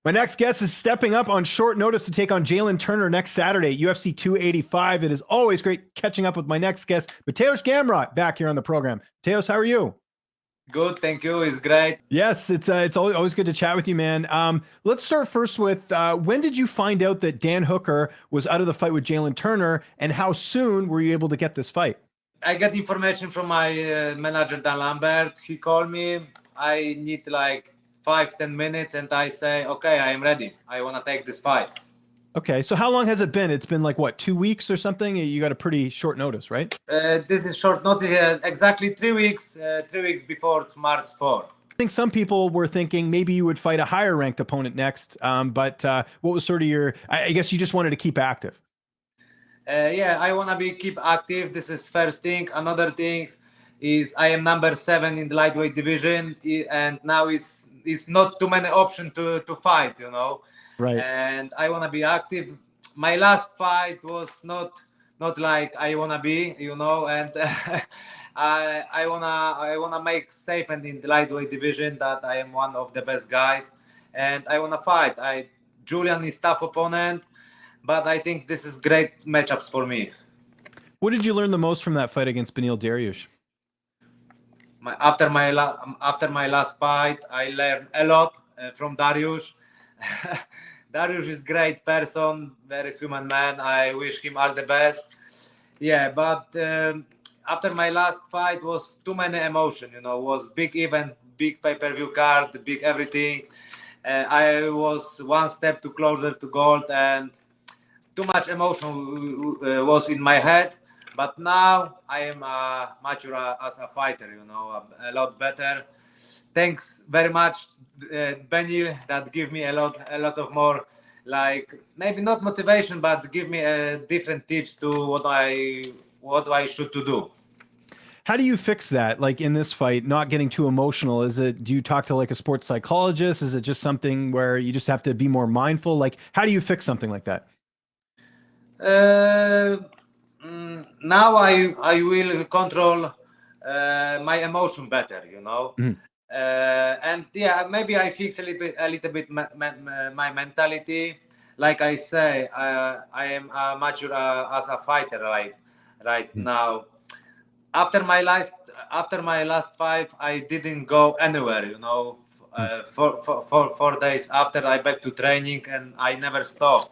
My next guest is stepping up on short notice to take on Jalin Turner next Saturday at UFC 285. It is always great catching up with my next guest, Mateusz Gamrot, back here on the program. Mateusz, how are you? Good, thank you. It's great. Yes, it's always good to chat with you, man. Let's start first with when did you find out that Dan Hooker was out of the fight with Jalin Turner, and how soon were you able to get this fight? I got information from my manager, Dan Lambert. He called me. I need like 5-10 minutes, and I say, okay, I am ready. I want to take this fight. Okay, so how long has it been? It's been like, what, 2 weeks or something? You got a pretty short notice, right? This is short notice, exactly 3 weeks, 3 weeks before it's March 4th. I think some people were thinking maybe you would fight a higher ranked opponent next, but what was sort of your, I guess you just wanted to keep active. Yeah, I want to keep active. This is first thing. Another thing is I am number 7 in the lightweight division, and now it's not too many options to fight, you know. Right. And I want to be active. My last fight was not like I want to be, you know, and I wanna make statement in the lightweight division that I am one of the best guys, and I want to fight. Julian is tough opponent, but I think this is great matchups for me. What did you learn the most from that fight against Beneil Dariush? After my last fight, I learned a lot from Dariush. Dariush is great person, very human man. I wish him all the best. Yeah, but after my last fight was too many emotion. You know, was big event, big pay-per-view card, big everything. I was one step too closer to gold, and too much emotion was in my head. But now I am mature as a fighter, you know, a lot better. Thanks very much, Beneil, that give me a lot of more, like maybe not motivation, but give me different tips to what I should to do. How do you fix that? Like in this fight, not getting too emotional. Do you talk to like a sports psychologist? Is it just something where you just have to be more mindful? Like, how do you fix something like that? Now I will control my emotion better, you know. Mm-hmm. And yeah, maybe I fix a little bit my mentality. Like I say, I am mature as a fighter right now. After my last fight, I didn't go anywhere, you know. For 4 days after, I back to training, and I never stopped.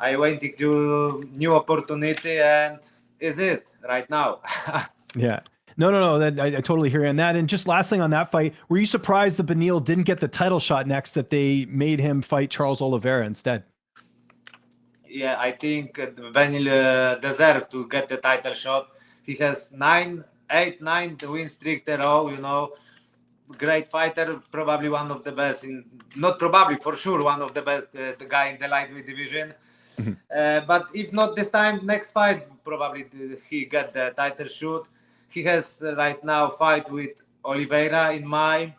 I went to new opportunity, and is it right now? Yeah. No. I totally hear you on that. And just last thing on that fight, were you surprised that Beneil didn't get the title shot next, that they made him fight Charles Oliveira instead? Yeah, I think Beneil deserved to get the title shot. He has 9 win streak in a row, you know. Great fighter, probably one of the best not probably, for sure, one of the best the guy in the lightweight division. But if not this time, next fight, probably he get the title shot. He has right now fight with Oliveira in my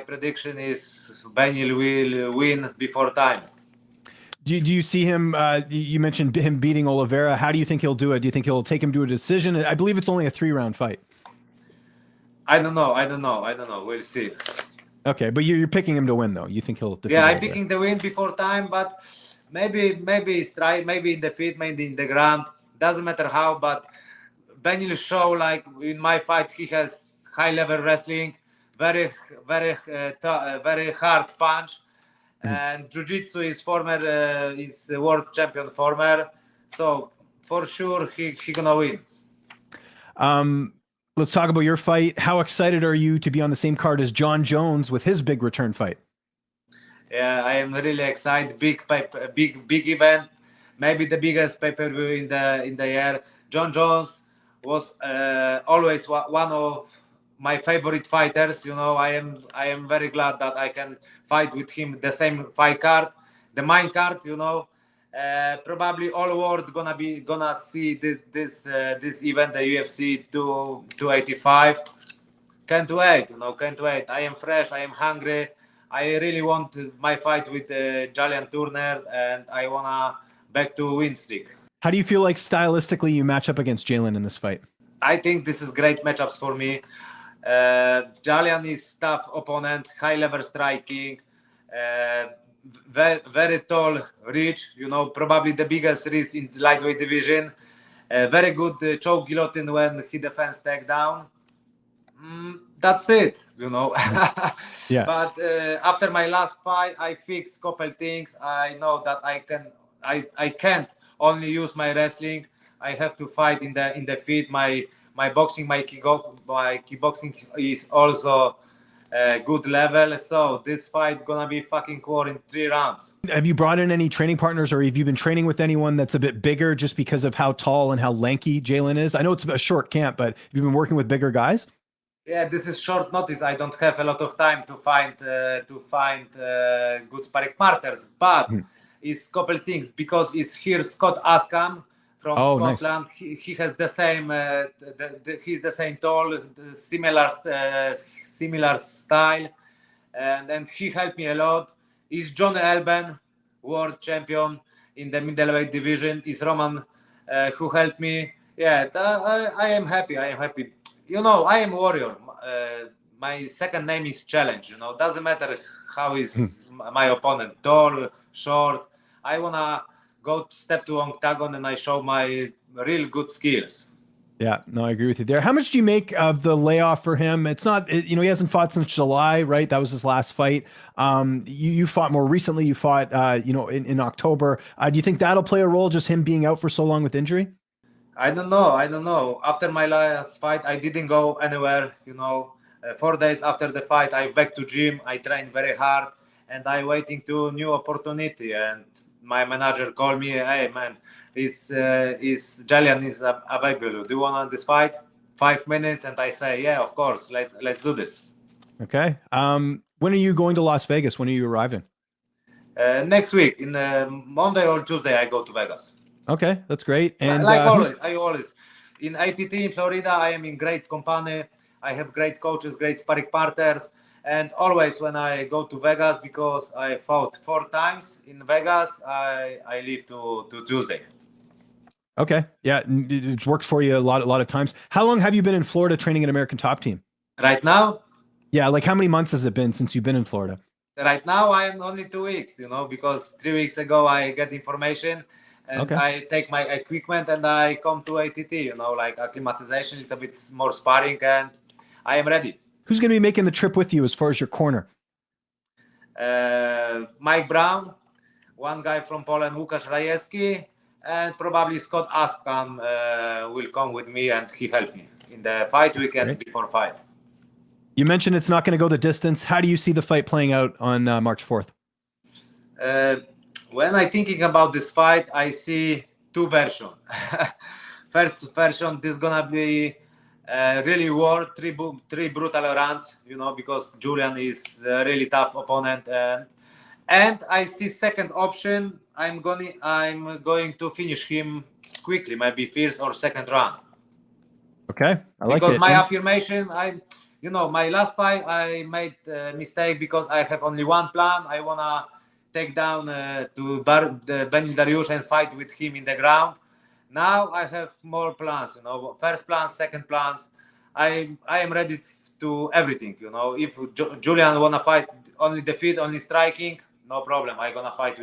prediction is Beneil will win before time. Do you see him, you mentioned him beating Oliveira. How do you think he'll do it? Do you think he'll take him to a decision? I believe it's only a 3-round fight. I don't know. We'll see. Okay, but you're picking him to win, though. You think he'll defeat Yeah, I'm Oliveira. picking the win before time, but maybe it's right, maybe in the feet, maybe in the ground. Doesn't matter how, but Beneil show, like in my fight, he has high level wrestling, very hard punch, and jiu-jitsu is is world champion former, so for sure he gonna win. Let's talk about your fight. How excited are you to be on the same card as Jon Jones with his big return fight? Yeah, I am really excited. Big event, maybe the biggest pay-per-view in the year. Jon Jones was always one of my favorite fighters. You know, I am very glad that I can fight with him the same fight card, the main card. You know, probably all world gonna see this event, the UFC 285. Can't wait. You know, can't wait. I am fresh. I am hungry. I really want my fight with Jalin Turner, and I wanna back to win streak. How do you feel like stylistically you match up against Jalin in this fight? I think this is great matchups for me. Jalin is tough opponent, high level striking, very tall, rich. You know, probably the biggest wrist in the lightweight division. Very good choke guillotine when he defends takedown. That's it, you know. Yeah. But after my last fight, I fixed couple things. I know that I can't only use my wrestling. I have to fight in the feet. My boxing, my kickboxing is also good level. So this fight gonna be fucking war in 3 rounds. Have you brought in any training partners, or have you been training with anyone that's a bit bigger just because of how tall and how lanky Jalin is? I know it's a short camp, but have you been working with bigger guys? Yeah, this is short notice. I don't have a lot of time to find good sparring partners, but it's couple things because it's here Scott Askham from Scotland. Nice. He has the same he's the same tall, similar style, and he helped me a lot. Is John Elben, world champion in the middleweight division. Is Roman who helped me. Yeah, I am happy. I am happy. You know, I am warrior. My second name is challenge. You know, doesn't matter how is my opponent, tall, short. I wanna go step to octagon and I show my real good skills. Yeah, no, I agree with you there. How much do you make of the layoff for him? It's not, you know, he hasn't fought since July, right? That was his last fight. You fought more recently. You fought, you know, in October. Do you think that'll play a role, just him being out for so long with injury? I don't know. After my last fight, I didn't go anywhere. You know, 4 days after the fight, I back to gym. I trained very hard, and I waiting to new opportunity. And my manager called me, "Hey man, is Jalin is available? Do you want this fight? 5 minutes?" And I say, "Yeah, of course. Let's do this." Okay. When are you going to Las Vegas? When are you arriving? Next week, in Monday or Tuesday, I go to Vegas. Okay, that's great. And like always, I always in ATT in Florida. I am in great company. I have great coaches, great sparring partners, and always when I go to Vegas, because I fought 4 times in Vegas, I leave to Tuesday. Okay, yeah, it's worked for you a lot of times. How long have you been in Florida training an American Top Team? Right now? Yeah, like how many months has it been since you've been in Florida? Right now, I am only 2 weeks. You know, because 3 weeks ago I get information. And I take my equipment and I come to ATT, you know, like acclimatization, a little bit more sparring, and I am ready. Who's going to be making the trip with you as far as your corner? Mike Brown, one guy from Poland, Łukasz Rajewski, and probably Scott Askham will come with me, and he helped me in the fight weekend before fight. You mentioned it's not going to go the distance. How do you see the fight playing out on March 4th? When I'm thinking about this fight, I see 2 versions. First version, this is gonna be really war, 3 brutal rounds, you know, because Julian is a really tough opponent, and I see second option. I'm going to finish him quickly, maybe first or second round. Okay, I like it. Because my affirmation, you know, my last fight I made a mistake because I have only one plan. I wanna take down to Beneil Dariush and fight with him in the ground. Now I have more plans, you know, first plans, second plans. I am ready to everything, you know. If Julian wanna fight only the feet, only striking, no problem. I gonna fight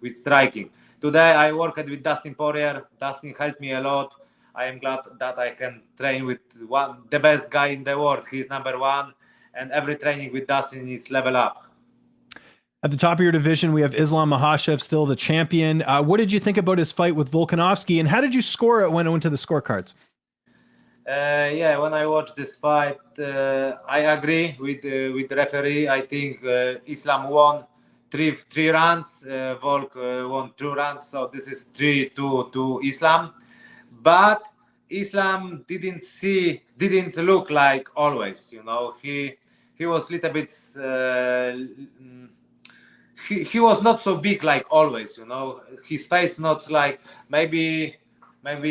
with striking. Today I worked with Dustin Poirier. Dustin helped me a lot. I am glad that I can train with the best guy in the world. He's #1, and every training with Dustin is level up. At the top of your division, we have Islam Makhachev, still the champion. What did you think about his fight with Volkanovski, and how did you score it when it went to the scorecards? Yeah, when I watched this fight, I agree with the referee. I think Islam won three rounds, Volk won 2 rounds, so this is 3-2 to Islam. But Islam didn't look like always, you know. He was a little bit. He was not so big like always, you know. His face not like maybe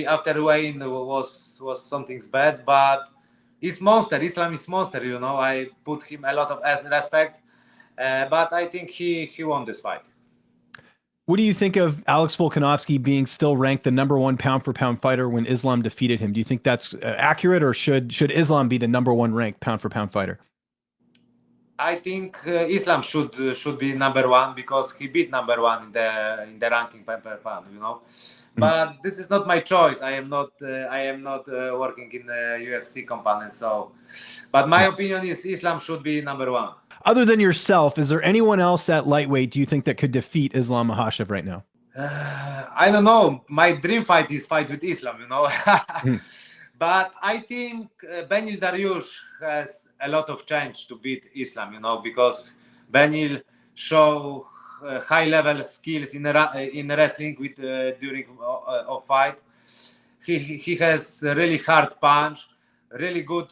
after weighing was something's bad, but he's monster. Islam is monster, you know. I put him a lot of respect, but I think he won this fight. What do you think of Alex Volkanovski being still ranked the #1 pound-for-pound fighter when Islam defeated him? Do you think that's accurate, or should Islam be the #1 ranked pound-for-pound fighter? I think Islam should be number one because he beat number one in the ranking per fan, you know. But this is not my choice. I am not working in the UFC company, so. But my opinion is Islam should be number one. Other than yourself, is there anyone else at lightweight do you think that could defeat Islam Makhachev right now? I don't know. My dream fight is fight with Islam, you know. Mm. But I think Beneil Dariush has a lot of chance to beat Islam, you know, because Beneil show high level skills in wrestling with during a fight. He has a really hard punch, really good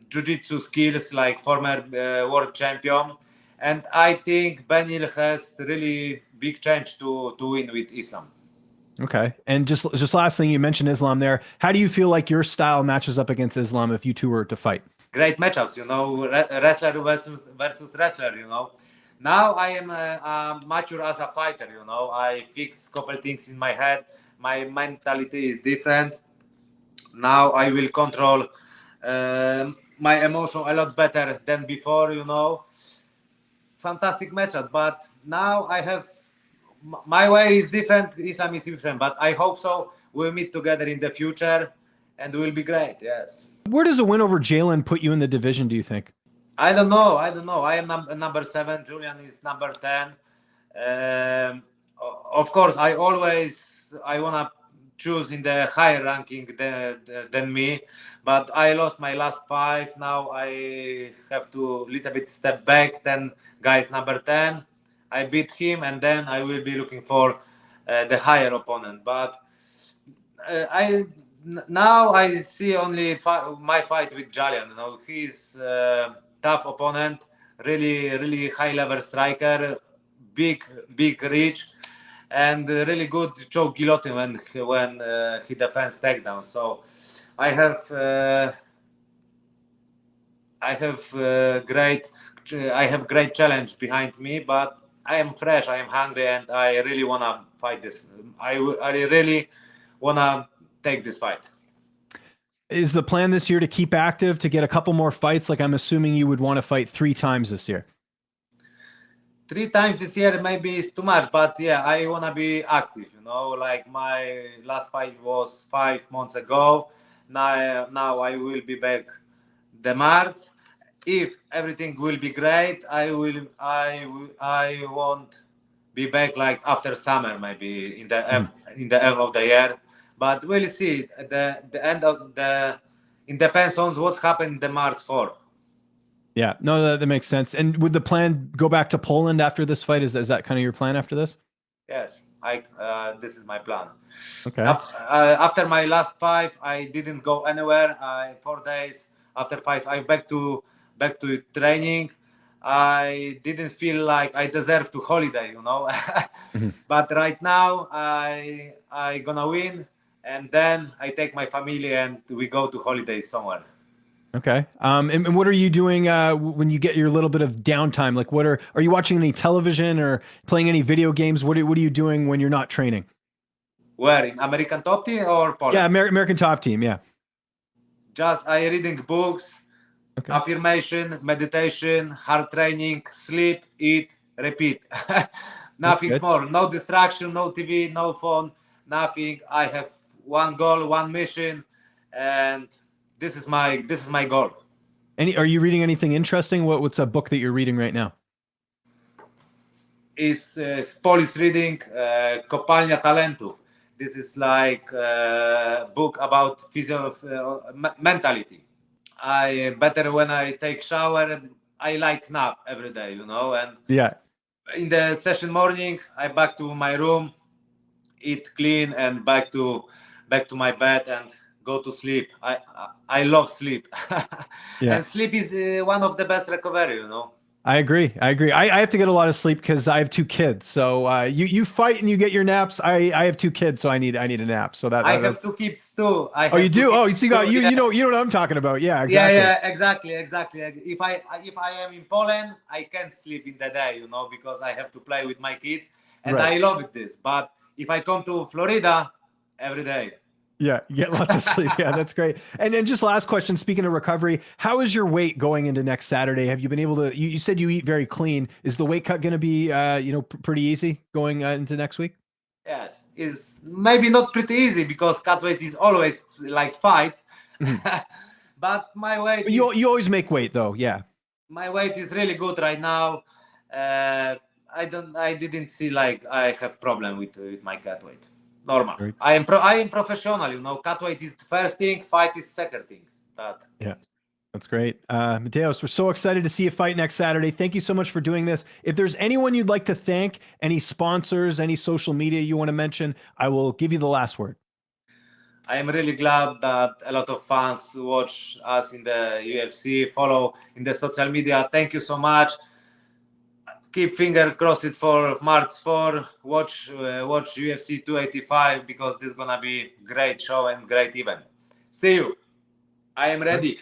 jiu-jitsu skills like former world champion. And I think Beneil has really big chance to win with Islam. Okay. And just last thing, you mentioned Islam there. How do you feel like your style matches up against Islam if you two were to fight? Great matchups, you know, wrestler versus wrestler, you know. Now I am mature as a fighter, you know. I fix couple things in my head. My mentality is different. Now I will control my emotion a lot better than before, you know. Fantastic matchup, but now I have my way is different. Islam is different, but I hope so. We'll meet together in the future, and it will be great. Yes. Where does a win over Jalin put you in the division, do you think? I don't know. I don't know. I am number 7. Julian is number 10. Of course, I wanna choose in the higher ranking than me, but I lost my last 5. Now I have to little bit step back. Then guys number 10, I beat him, and then I will be looking for the higher opponent. But now I see only my fight with Jalin. You know, he's tough opponent, really high level striker, big reach, and really good choke guillotine when he defends takedown. So I have great challenge behind me, but I am fresh, I am hungry, and I really wanna fight this. I really wanna take this fight. Is the plan this year to keep active, to get a couple more fights? Like, I'm assuming you would want to fight 3 times this year. 3 times this year maybe is too much, but yeah, I wanna be active. You know, like my last fight was 5 months ago. Now I will be back the March. If everything will be great, I won't be back like after summer, maybe in the end of the year. But we'll see. The end of it depends on what's happened the March 4. Yeah, no, that makes sense. And would the plan go back to Poland after this fight? Is that kind of your plan after this? Yes, this is my plan. Okay. After my last fight, I didn't go anywhere. 4 days after fight, I back to training. I didn't feel like I deserve to holiday, you know. But right now, I gonna win, and then I take my family and we go to holiday somewhere. Okay. And what are you doing when you get your little bit of downtime? Like, are you watching any television or playing any video games? What are you doing when you're not training? Where, in American Top Team or Poland? Yeah, American Top Team. Yeah. Just I reading books, Okay. affirmation, meditation, hard training, sleep, eat, repeat. Nothing more. No distraction, no TV, no phone, nothing. I have one goal, one mission, and this is my goal. Are you reading anything interesting? What's a book that you're reading right now? Is Polish reading Kopalnia Talentu. This is like book about mentality. I better when I take shower. I like nap every day, you know, and yeah. In the session morning, I back to my room, eat clean, and back to my bed and go to sleep. I love sleep. Yeah. And sleep is one of the best recovery, you know. I agree. I have to get a lot of sleep because I have 2 kids. So you fight and you get your naps. I have 2 kids, so I need a nap. So that I have 2 kids too. You do? Oh, you got you know what I'm talking about. Yeah, exactly. Yeah, exactly. If I am in Poland, I can't sleep in the day, you know, because I have to play with my kids, and I love this. But if I come to Florida, every day. Yeah, you get lots of sleep. Yeah, that's great. And then just last question, speaking of recovery, how is your weight going into next Saturday? Have you been able to, you said you eat very clean. Is the weight cut going to be, pretty easy going into next week? Yes, is maybe not pretty easy because cut weight is always like fight, Mhm. but my weight You always make weight though. Yeah. my weight is really good right now. I didn't see like I have problem with my cut weight. Normal. Great. I am professional. Cut weight is first thing, fight is second things. But Yeah. That's great. Mateusz, we're so excited to see you fight next Saturday. Thank you so much for doing this. If there's anyone you'd like to thank, any sponsors, any social media you want to mention, I will give you the last word. I am really glad that a lot of fans watch us in the UFC, follow in the social media. Thank you so much. Keep finger crossed for March 4. Watch UFC 285 because this is gonna be great show and great event. See you. I am ready.